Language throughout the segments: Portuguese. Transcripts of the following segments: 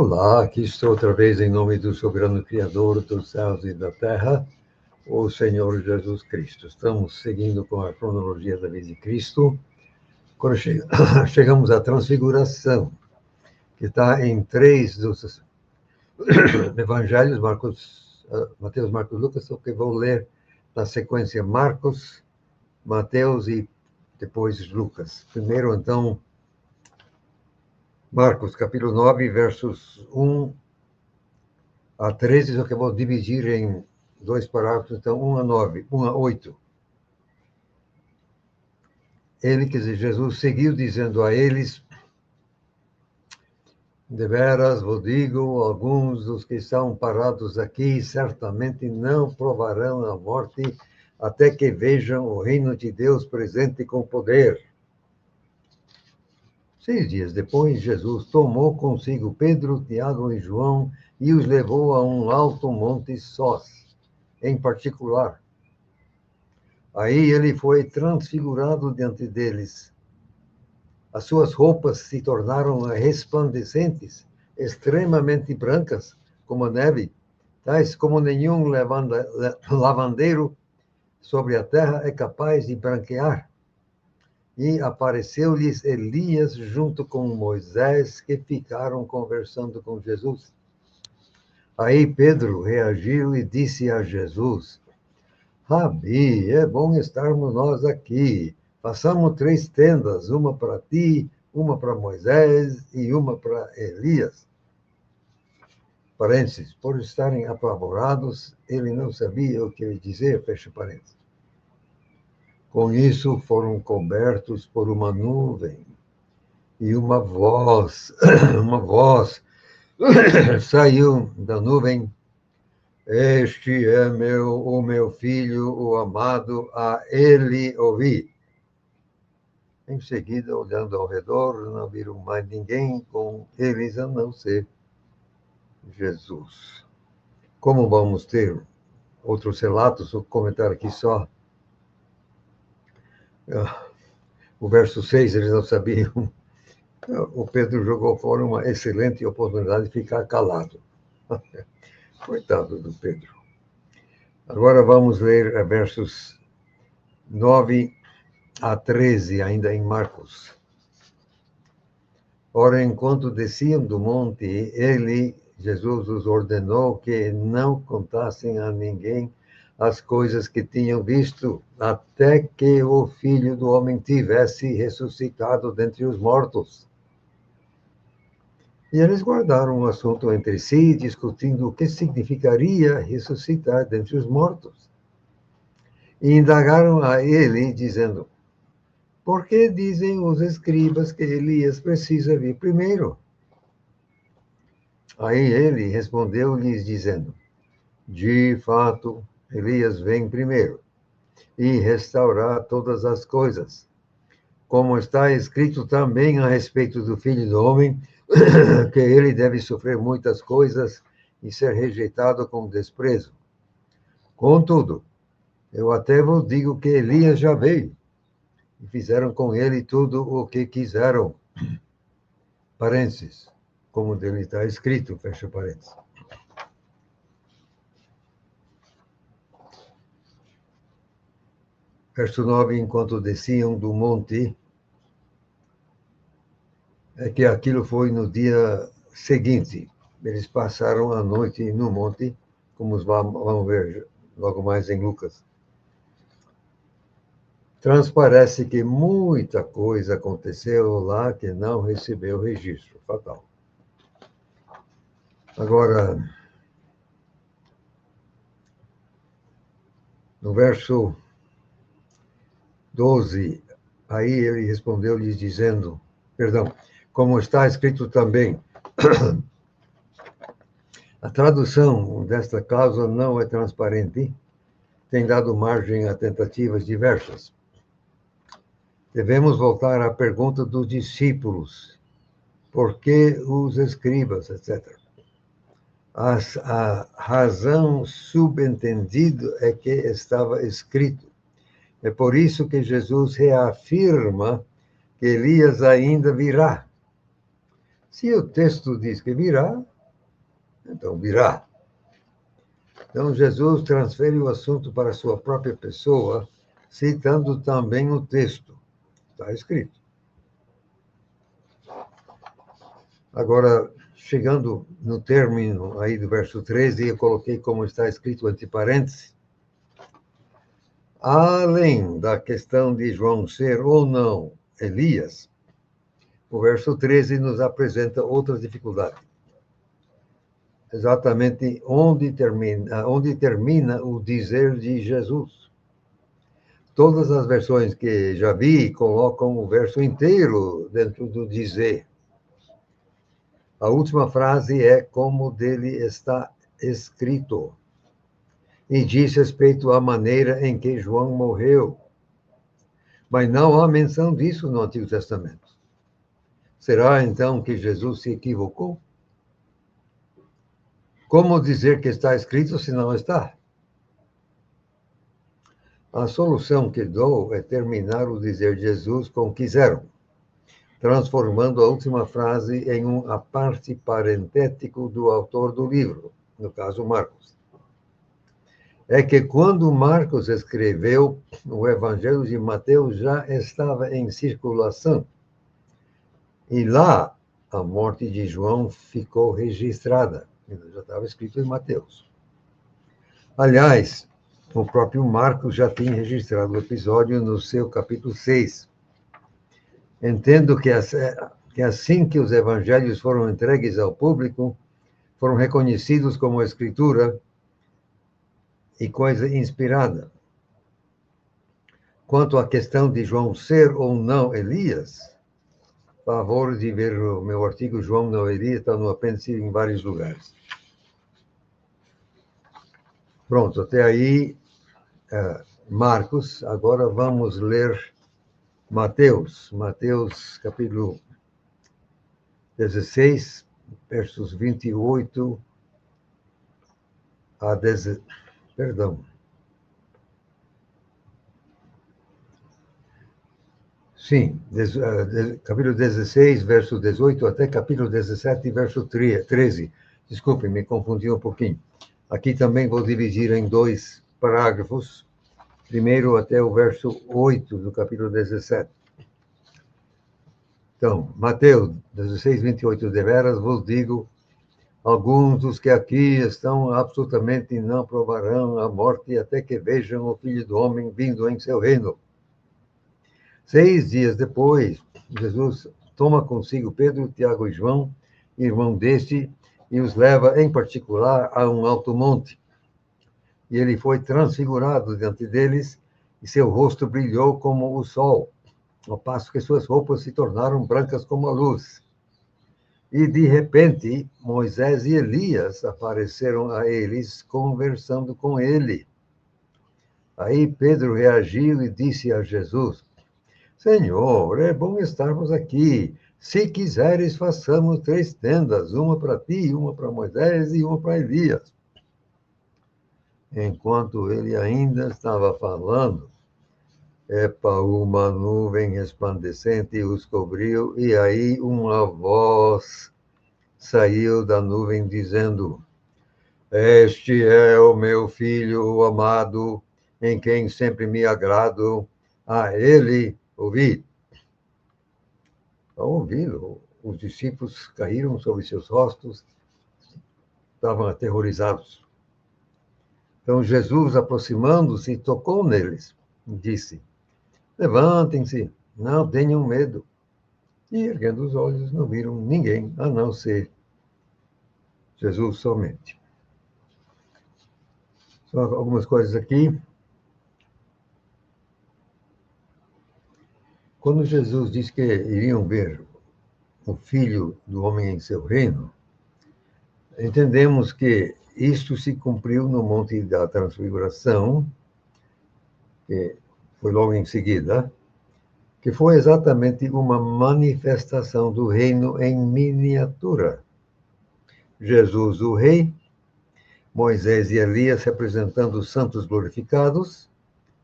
Olá, aqui estou outra vez em nome do soberano Criador dos céus e da terra, o Senhor Jesus Cristo. Estamos seguindo com a cronologia da vida de Cristo. Quando chegamos à transfiguração, que está em 3 dos evangelhos, Mateus, Marcos, Lucas, só que vou ler na sequência Marcos, Mateus e depois Lucas. Primeiro, então, Marcos, capítulo 9, versos 1 a 13, só que eu vou dividir em 2 parágrafos, então 1 a 9, 1 a 8. Ele, quer dizer, Jesus seguiu dizendo a eles: deveras vos digo, alguns dos que estão parados aqui certamente não provarão a morte até que vejam o reino de Deus presente com poder. 6 dias depois, Jesus tomou consigo Pedro, Tiago e João e os levou a um alto monte sós, em particular. Aí ele foi transfigurado diante deles. As suas roupas se tornaram resplandecentes, extremamente brancas, como a neve, tais como nenhum lavandeiro sobre a terra é capaz de branquear. E apareceu-lhes Elias junto com Moisés, que ficaram conversando com Jesus. Aí Pedro reagiu e disse a Jesus: Rabi, é bom estarmos nós aqui. Façamos 3 tendas, uma para ti, uma para Moisés e uma para Elias. Parênteses, por estarem apavorados, ele não sabia o que dizer, fecha parênteses. Com isso foram cobertos por uma nuvem e uma voz saiu da nuvem: Este é o meu filho, o amado, a ele ouvi. Em seguida, olhando ao redor, não viram mais ninguém com eles a não ser Jesus. Como vamos ter outros relatos, vou comentar aqui só. O verso 6, eles não sabiam. O Pedro jogou fora uma excelente oportunidade de ficar calado. Coitado do Pedro. Agora vamos ler versos 9 a 13, ainda em Marcos. Ora, enquanto desciam do monte, Jesus, os ordenou que não contassem a ninguém as coisas que tinham visto, até que o Filho do Homem tivesse ressuscitado dentre os mortos. E eles guardaram o assunto entre si, discutindo o que significaria ressuscitar dentre os mortos. E indagaram a ele, dizendo: Por que dizem os escribas que Elias precisa vir primeiro? Aí ele respondeu-lhes, dizendo: De fato, Elias vem primeiro e restaurar todas as coisas. Como está escrito também a respeito do Filho do Homem, que ele deve sofrer muitas coisas e ser rejeitado com desprezo. Contudo, eu até vos digo que Elias já veio, e fizeram com ele tudo o que quiseram. Parênteses, como dele está escrito, fecha parênteses. Verso 9, enquanto desciam do monte, é que aquilo foi no dia seguinte. Eles passaram a noite no monte, como vamos ver logo mais em Lucas. Transparece que muita coisa aconteceu lá que não recebeu registro. Fatal. Agora, no verso 12, aí ele respondeu-lhes dizendo, como está escrito também, a tradução desta causa não é transparente, tem dado margem a tentativas diversas. Devemos voltar à pergunta dos discípulos, por que os escribas, etc. A razão subentendida é que estava escrito. É por isso que Jesus reafirma que Elias ainda virá. Se o texto diz que virá, Então, virá. Então, Jesus transfere o assunto para a sua própria pessoa, citando também o texto. Está escrito. Agora, chegando no término aí do verso 13, eu coloquei como está escrito entre parênteses. Além da questão de João ser ou não Elias, o verso 13 nos apresenta outras dificuldades. Exatamente onde termina o dizer de Jesus. Todas as versões que já vi colocam o verso inteiro dentro do dizer. A última frase é como dele está escrito. E diz respeito à maneira em que João morreu. Mas não há menção disso no Antigo Testamento. Será então que Jesus se equivocou? Como dizer que está escrito se não está? A solução que dou é terminar o dizer de Jesus com quiseram, transformando a última frase em um aparte parentético do autor do livro, no caso Marcos. É que quando Marcos escreveu, o Evangelho de Mateus já estava em circulação. E lá, a morte de João ficou registrada. Já estava escrito em Mateus. Aliás, o próprio Marcos já tinha registrado o episódio no seu capítulo 6. Entendo que assim que os evangelhos foram entregues ao público, foram reconhecidos como escritura e coisa inspirada. Quanto à questão de João ser ou não Elias, favor de ver o meu artigo João não Elias, está no apêndice em vários lugares. Pronto, até aí, Marcos. Agora vamos ler Mateus. Mateus, capítulo 16, versos 28 a 10. Perdão. Sim, capítulo 16, verso 18, até capítulo 17, verso 13. Desculpe, me confundi um pouquinho. Aqui também vou dividir em 2 parágrafos. Primeiro até o verso 8 do capítulo 17. Então, Mateus 16, 28. Deveras vos digo, alguns dos que aqui estão absolutamente não provarão a morte até que vejam o Filho do Homem vindo em seu reino. 6 dias depois, Jesus toma consigo Pedro, Tiago e João, irmão deste, e os leva, em particular, a um alto monte. E ele foi transfigurado diante deles, e seu rosto brilhou como o sol, ao passo que suas roupas se tornaram brancas como a luz. E, de repente, Moisés e Elias apareceram a eles, conversando com ele. Aí Pedro reagiu e disse a Jesus: Senhor, é bom estarmos aqui. Se quiseres, façamos 3 tendas, uma para ti, uma para Moisés e uma para Elias. Enquanto ele ainda estava falando, uma nuvem resplandecente os cobriu, e aí uma voz saiu da nuvem dizendo: Este é o meu filho o amado, em quem sempre me agrado, a ele ouvi. Ao ouvi-lo, os discípulos caíram sobre seus rostos, estavam aterrorizados. Então Jesus, aproximando-se, tocou neles e disse: Levantem-se, não tenham medo. E, erguendo os olhos, não viram ninguém, a não ser Jesus somente. Só algumas coisas aqui. Quando Jesus disse que iriam ver o Filho do Homem em seu reino, entendemos que isto se cumpriu no Monte da Transfiguração, que foi logo em seguida, que foi exatamente uma manifestação do reino em miniatura. Jesus, o rei, Moisés e Elias representando os santos glorificados,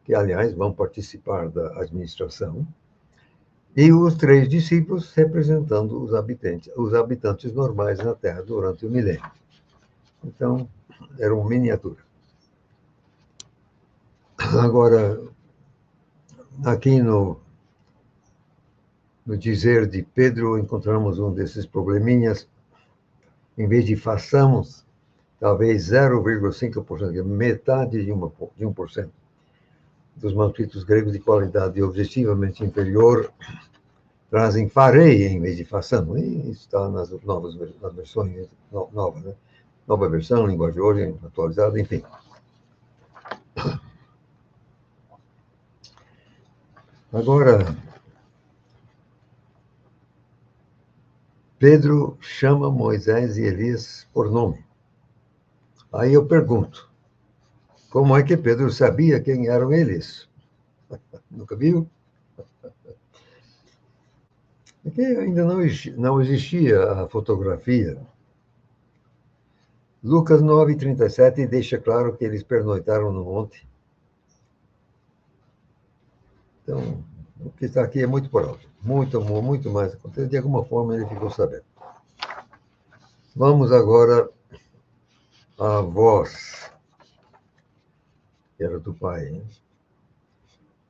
que, aliás, vão participar da administração, e os 3 discípulos representando os habitantes normais na Terra durante o milênio. Então, era uma miniatura. Agora, aqui no dizer de Pedro, encontramos um desses probleminhas. Em vez de façamos, talvez 0,5%, metade de 1% dos manuscritos gregos de qualidade objetivamente inferior trazem farei em vez de façamos. E está nas versões novas, né? Nova versão, linguagem hoje atualizada, enfim. Agora, Pedro chama Moisés e Elias por nome. Aí eu pergunto, como é que Pedro sabia quem eram eles? Nunca viu? Porque ainda não existia a fotografia. Lucas 9:37 deixa claro que eles pernoitaram no monte. Então, o que está aqui é muito por alto. Muito mais. De alguma forma ele ficou sabendo. Vamos agora à voz, que era do pai. Hein?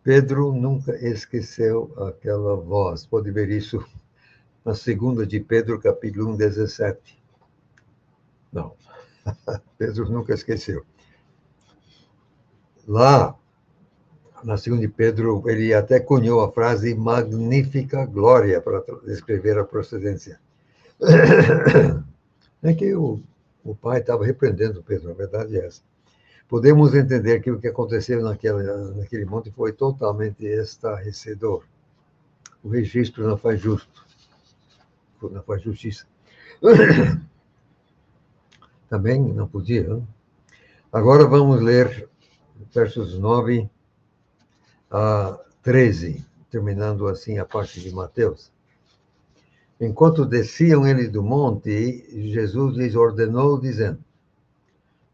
Pedro nunca esqueceu aquela voz. Pode ver isso na segunda de Pedro, capítulo 1, 17. Não, Pedro nunca esqueceu. Lá, na segunda de Pedro, ele até cunhou a frase magnífica glória para descrever a procedência. É que o pai estava repreendendo Pedro, a verdade é essa. Podemos entender que o que aconteceu naquele monte foi totalmente estarrecedor. O registro não faz justo, não faz justiça. Também não podia. Não? Agora vamos ler versos 9 a 13, terminando assim a parte de Mateus. Enquanto desciam eles do monte, Jesus lhes ordenou, dizendo: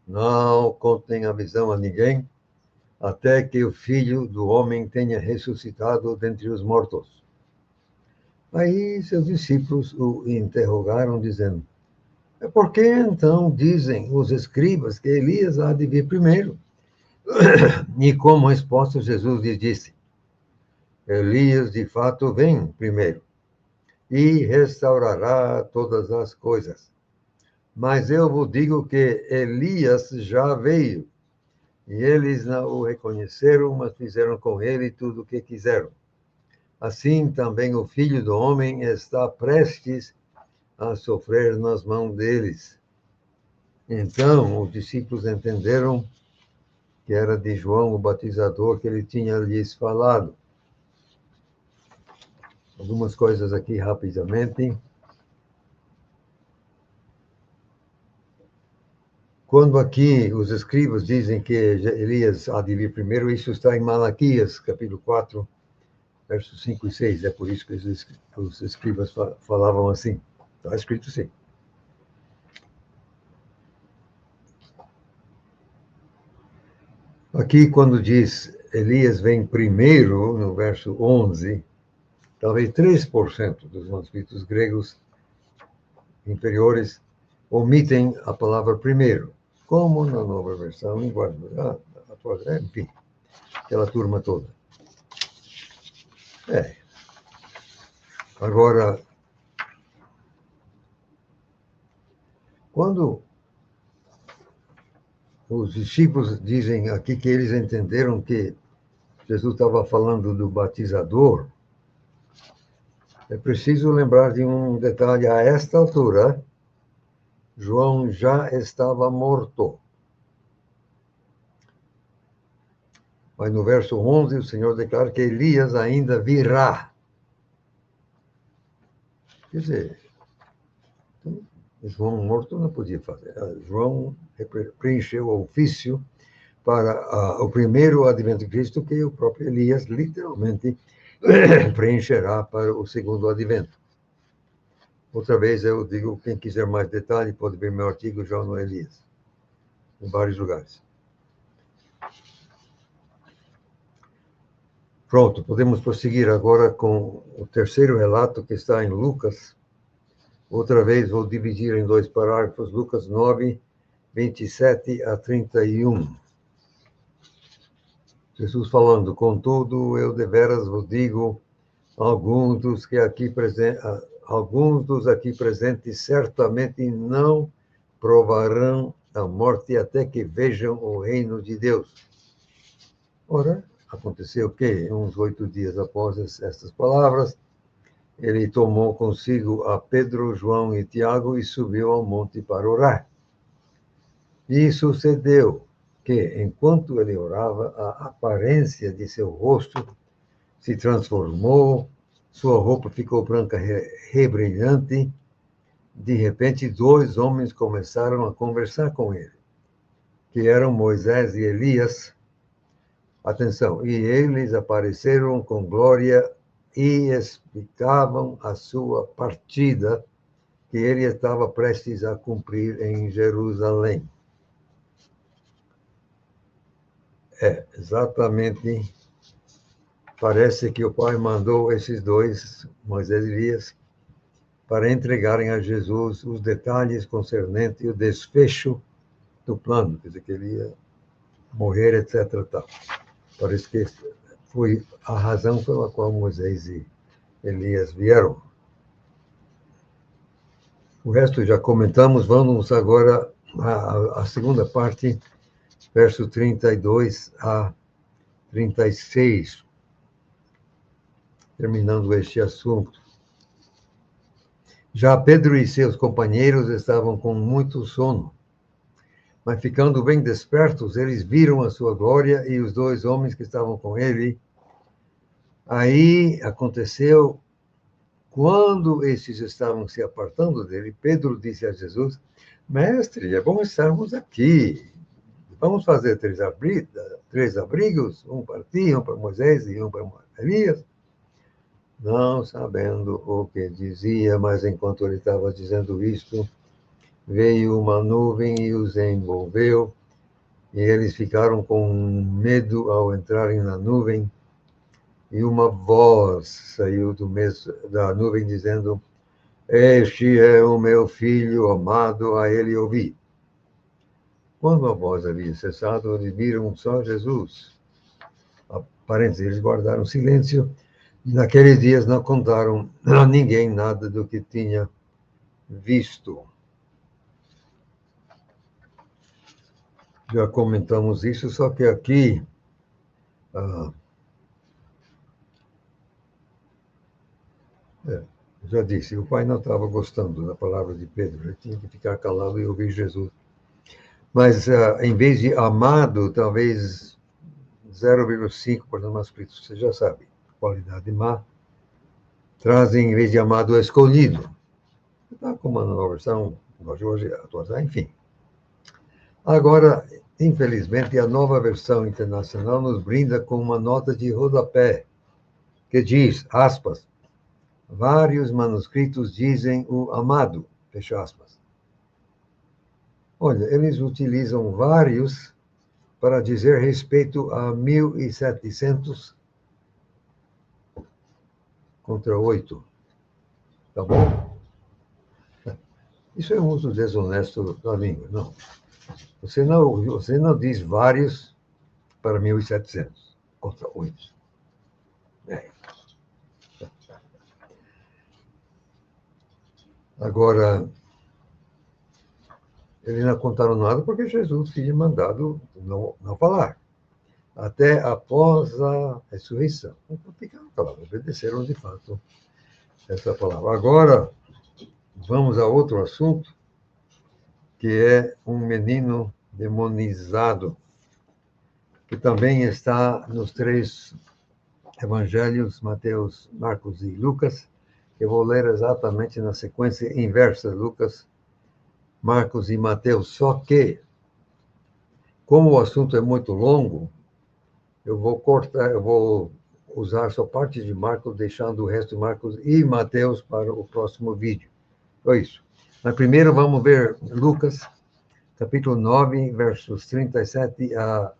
não contem a visão a ninguém, até que o Filho do Homem tenha ressuscitado dentre os mortos. Aí seus discípulos o interrogaram, dizendo: por que então dizem os escribas que Elias há de vir primeiro? E como resposta, Jesus lhes disse: Elias de fato vem primeiro e restaurará todas as coisas. Mas eu vos digo que Elias já veio, e eles não o reconheceram, mas fizeram com ele tudo o que quiseram. Assim também o Filho do Homem está prestes a sofrer nas mãos deles. Então os discípulos entenderam que era de João o Batizador que ele tinha lhes falado. Algumas coisas aqui rapidamente. Quando aqui os escribas dizem que Elias há de vir primeiro, isso está em Malaquias, capítulo 4, versos 5 e 6. É por isso que os escribas falavam assim. Está escrito assim. Aqui, quando diz Elias vem primeiro, no verso 11, talvez 3% dos manuscritos gregos inferiores omitem a palavra primeiro, como na nova versão, linguagem atual, enfim, aquela turma toda. Agora, quando os discípulos dizem aqui que eles entenderam que Jesus estava falando do batizador, é preciso lembrar de um detalhe. A esta altura, João já estava morto. Mas no verso 11, o Senhor declara que Elias ainda virá. Quer dizer, João morto não podia fazer. João preencheu o ofício para o primeiro advento de Cristo, que o próprio Elias literalmente preencherá para o segundo advento. Outra vez eu digo, quem quiser mais detalhe pode ver meu artigo João no Elias, em vários lugares. Pronto, podemos prosseguir agora com o terceiro relato que está em Lucas. Outra vez vou dividir em dois parágrafos, Lucas 9, 27 a 31. Jesus falando, contudo, eu deveras vos digo, alguns dos aqui presentes certamente não provarão a morte até que vejam o reino de Deus. Ora, aconteceu que, uns 8 dias após estas palavras, ele tomou consigo a Pedro, João e Tiago e subiu ao monte para orar. E sucedeu que, enquanto ele orava, a aparência de seu rosto se transformou, sua roupa ficou branca, rebrilhante. De repente, 2 homens começaram a conversar com ele, que eram Moisés e Elias. Atenção, e eles apareceram com glória e explicavam a sua partida, que ele estava prestes a cumprir em Jerusalém. Exatamente. Parece que o Pai mandou esses 2, Moisés e Elias, para entregarem a Jesus os detalhes concernentes o desfecho do plano, quer dizer, que ele ia morrer, etc. Tal. Parece que foi a razão pela qual Moisés e Elias vieram. O resto já comentamos, vamos agora à segunda parte, verso 32 a 36, terminando este assunto. Já Pedro e seus companheiros estavam com muito sono, mas ficando bem despertos, eles viram a sua glória e os 2 homens que estavam com ele. Aí aconteceu, quando estes estavam se apartando dele, Pedro disse a Jesus, Mestre, é bom estarmos aqui. Vamos fazer 3 abrigos, um para ti, um para Moisés e um para Elias. Não sabendo o que dizia, mas enquanto ele estava dizendo isto, veio uma nuvem e os envolveu, e eles ficaram com medo ao entrarem na nuvem, e uma voz saiu da nuvem dizendo, este é o meu filho amado, a ele ouvi. Quando a voz havia cessado, eles viram só Jesus. Parênteses, eles guardaram silêncio, e naqueles dias não contaram a ninguém nada do que tinha visto. Já comentamos isso, só que aqui já disse, o pai não estava gostando da palavra de Pedro, ele tinha que ficar calado e ouvir Jesus. Mas, em vez de amado, talvez 0,5 por mais escrito, você já sabe, qualidade má, trazem, em vez de amado, escolhido. Está com uma nova versão, atualizar, enfim. Agora, infelizmente, a nova versão internacional nos brinda com uma nota de rodapé, que diz, aspas, vários manuscritos dizem o amado, fecha aspas. Olha, eles utilizam vários para dizer respeito a 1.700 contra 8. Tá bom? Isso é um uso desonesto da língua, não. Você não diz vários para 1.700 contra 8. Agora, eles não contaram nada porque Jesus tinha mandado não falar. Até após a ressurreição. Então, ficaram calados, obedeceram de fato essa palavra. Agora, vamos a outro assunto, que é um menino demonizado, que também está nos 3 evangelhos, Mateus, Marcos e Lucas. Eu vou ler exatamente na sequência inversa, Lucas, Marcos e Mateus. Só que, como o assunto é muito longo, eu vou usar só parte de Marcos, deixando o resto de Marcos e Mateus para o próximo vídeo. Foi isso. Mas primeiro vamos ver Lucas, capítulo 9, versos 37 a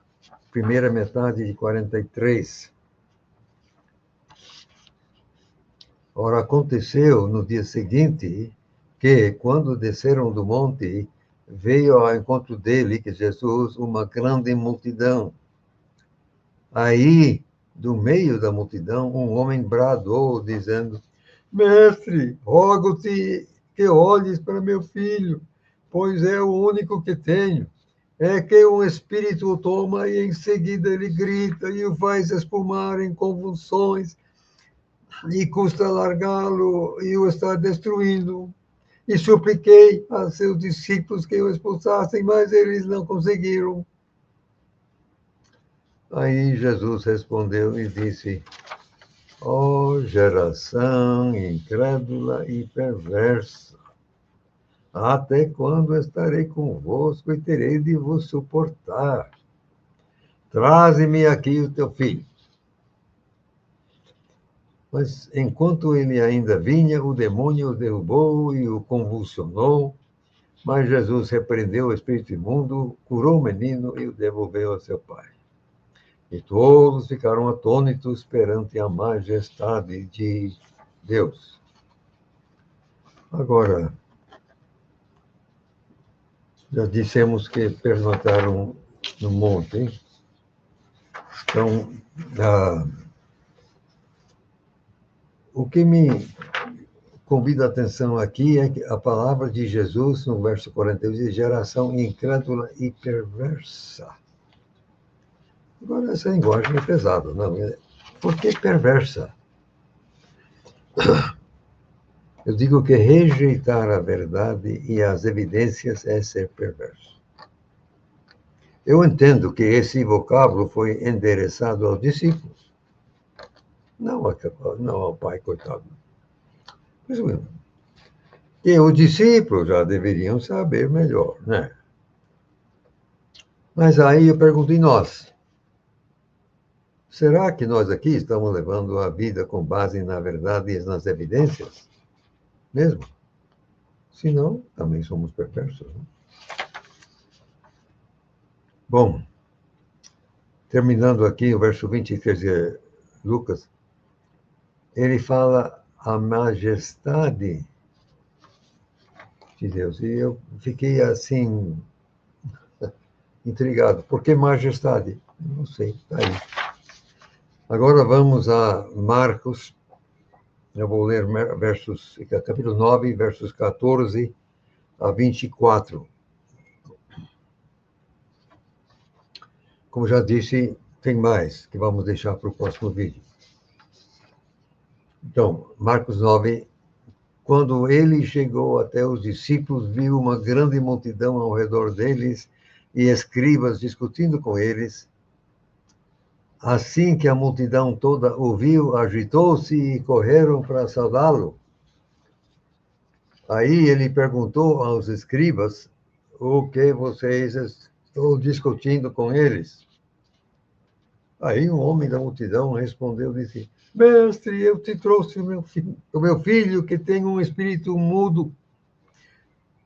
primeira metade de 43. Ora, aconteceu no dia seguinte que, quando desceram do monte, veio ao encontro dele, que Jesus, uma grande multidão. Aí, do meio da multidão, um homem bradou, dizendo: Mestre, rogo-te que olhes para meu filho, pois é o único que tenho. É que um espírito o toma e em seguida ele grita e o faz espumar em convulsões, e custa largá-lo e o está destruindo. E supliquei a seus discípulos que o expulsassem, mas eles não conseguiram. Aí Jesus respondeu e disse: Ó geração incrédula e perversa, até quando estarei convosco e terei de vos suportar? Traze-me aqui o teu filho. Mas enquanto ele ainda vinha, o demônio o derrubou e o convulsionou. Mas Jesus repreendeu o espírito imundo, curou o menino e o devolveu a seu pai. E todos ficaram atônitos perante a majestade de Deus. Agora, já dissemos que pernoitaram no monte, hein? Então, o que me convida a atenção aqui é que a palavra de Jesus, no verso 41, diz: geração incrédula e perversa. Agora, essa linguagem é pesada, não? Por que perversa? Eu digo que rejeitar a verdade e as evidências é ser perverso. Eu entendo que esse vocábulo foi endereçado aos discípulos, não ao pai, coitado. Isso mesmo. E os discípulos já deveriam saber melhor, né? Mas aí eu pergunto, e nós? Será que nós aqui estamos levando a vida com base na verdade e nas evidências? Mesmo? Se não, também somos perversos, né? Bom, terminando aqui o verso 23 de Lucas, ele fala a majestade de Deus. E eu fiquei assim, intrigado. Por que majestade? Não sei, está aí. Agora vamos a Marcos. Eu vou ler capítulo 9, versos 14 a 24. Como já disse, tem mais que vamos deixar para o próximo vídeo. Então, Marcos 9. Quando ele chegou até os discípulos, viu uma grande multidão ao redor deles e escribas discutindo com eles. Assim que a multidão toda ouviu, agitou-se e correram para saudá-lo. Aí ele perguntou aos escribas: o que vocês estão discutindo com eles? Aí um homem da multidão respondeu e disse: Mestre, eu te trouxe o meu filho que tem um espírito mudo.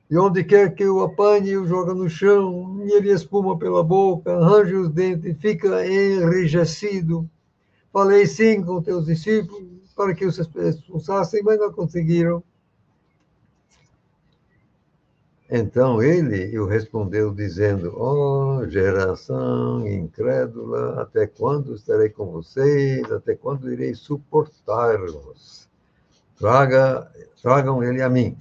E onde quer que o apanhe, o joga no chão, e ele espuma pela boca, arranja os dentes, fica enrijecido. Falei sim com teus discípulos para que os expulsassem, mas não conseguiram. Então ele o respondeu, dizendo: Ó geração incrédula, até quando estarei com vocês? Até quando irei suportar-vos? Tragam ele a mim.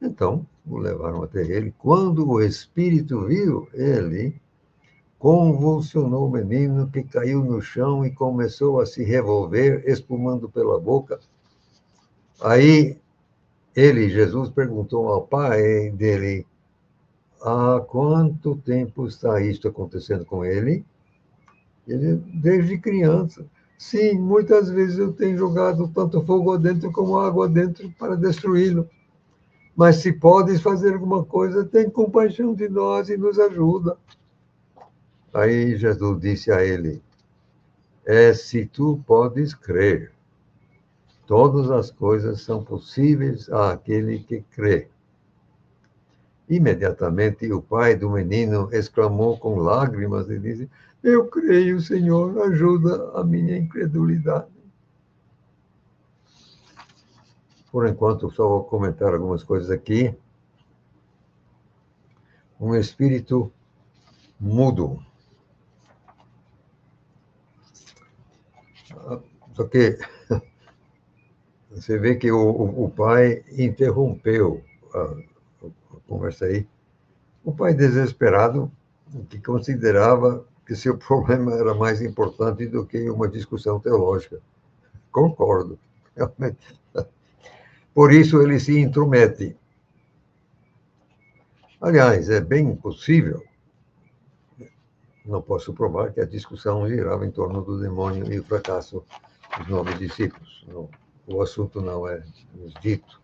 Então o levaram até ele. Quando o espírito viu ele, convulsionou o menino, que caiu no chão e começou a se revolver, espumando pela boca. Aí ele, Jesus, perguntou ao pai dele: há quanto tempo está isto acontecendo com ele? Ele, desde criança. Sim, muitas vezes eu tenho jogado tanto fogo adentro como água adentro para destruí-lo. Mas se podes fazer alguma coisa, tem compaixão de nós e nos ajuda. Aí Jesus disse a ele: se tu podes crer, todas as coisas são possíveis àquele que crê. Imediatamente o pai do menino exclamou com lágrimas e disse: eu creio, Senhor, ajuda a minha incredulidade. Por enquanto, só vou comentar algumas coisas aqui. um espírito mudo. Só que você vê que o pai interrompeu a conversa aí. O pai desesperado, que considerava que seu problema era mais importante do que uma discussão teológica. Concordo, realmente. Por isso ele se intromete. Aliás, é bem possível, não posso provar, que a discussão girava em torno do demônio e o fracasso dos 9 discípulos. O assunto não é dito.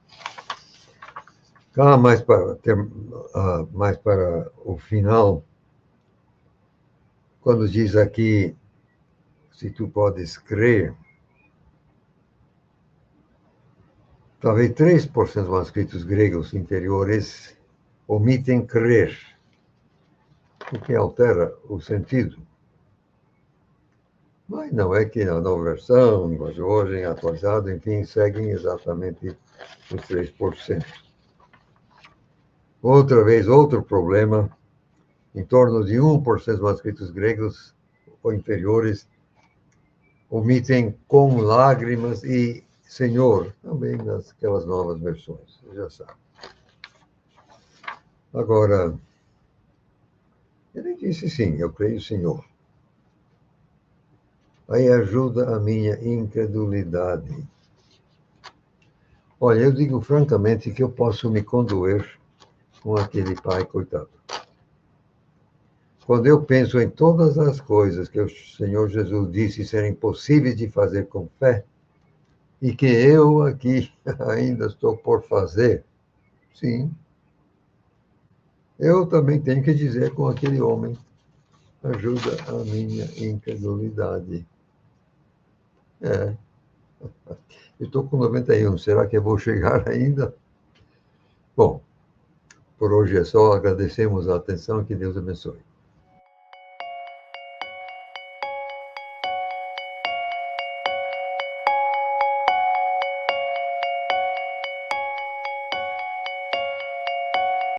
Mais para o final, quando diz aqui, se tu podes crer, talvez 3% dos manuscritos gregos interiores omitem crer, o que altera o sentido. Mas não é que a nova versão, linguagem hoje, atualizada, enfim, seguem exatamente os 3%. Outra vez, outro problema, em torno de 1% dos manuscritos gregos ou inferiores omitem com lágrimas e Senhor, também naquelas novas versões, você já sabe. Agora, ele disse sim, eu creio, Senhor. Aí ajuda a minha incredulidade. Olha, eu digo francamente que eu posso me condoer com aquele pai, coitado. Quando eu penso em todas as coisas que o Senhor Jesus disse serem possíveis de fazer com fé, e que eu aqui ainda estou por fazer, sim, eu também tenho que dizer com aquele homem, ajuda a minha incredulidade. Eu estou com 91, será que eu vou chegar ainda? Bom, por hoje é só, agradecemos a atenção e que Deus abençoe.